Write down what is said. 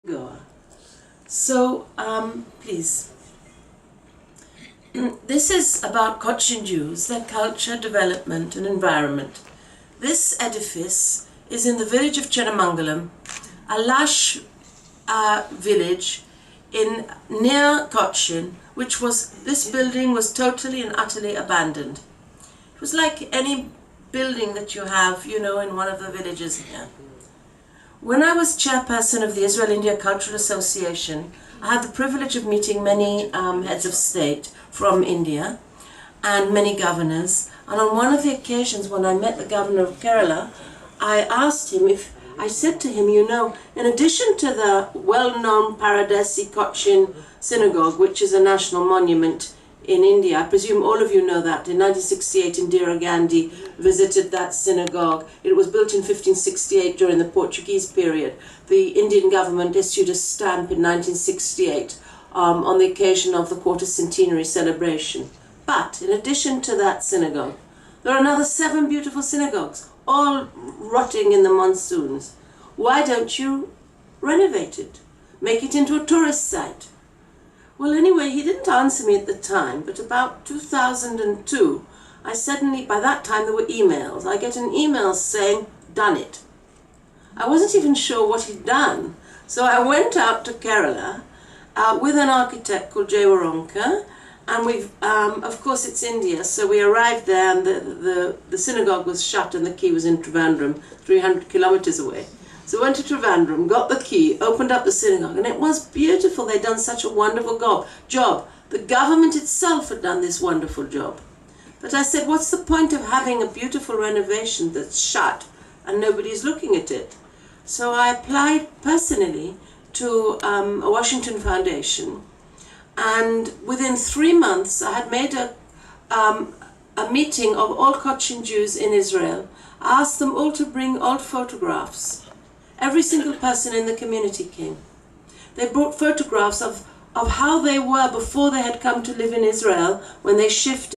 Goa. So, please. This is about Cochin Jews, their culture, development and environment. This edifice is in the village of Chenamangalam, a lush village near Cochin, this building was totally and utterly abandoned. It was like any building that you have, in one of the villages here. When I was chairperson of the Israel-India Cultural Association, I had the privilege of meeting many heads of state from India and many governors. And on one of the occasions when I met the governor of Kerala, I said to him, in addition to the well-known Paradesi Cochin synagogue, which is a national monument in India, I presume all of you know that. In 1968, Indira Gandhi visited that synagogue. It was built in 1568 during the Portuguese period. The Indian government issued a stamp in 1968 on the occasion of the quarter centenary celebration. But in addition to that synagogue, there are another 7 beautiful synagogues, all rotting in the monsoons. Why don't you renovate it? Make it into a tourist site? Well, anyway, he didn't answer me at the time, but about 2002, by that time there were emails. I get an email saying, done it. I wasn't even sure what he'd done. So I went out to Kerala with an architect called Jay Waronker, and of course it's India, so we arrived there and the synagogue was shut and the key was in Trivandrum, 300 kilometers away. So I went to Trivandrum, got the key, opened up the synagogue, and it was beautiful. They'd done such a wonderful job. The government itself had done this wonderful job. But I said, what's the point of having a beautiful renovation that's shut and nobody's looking at it? So I applied personally to a Washington foundation, and within 3 months I had made a meeting of all Cochin Jews in Israel. I asked them all to bring old photographs. Every single person in the community came. They brought photographs of how they were before they had come to live in Israel, when they shifted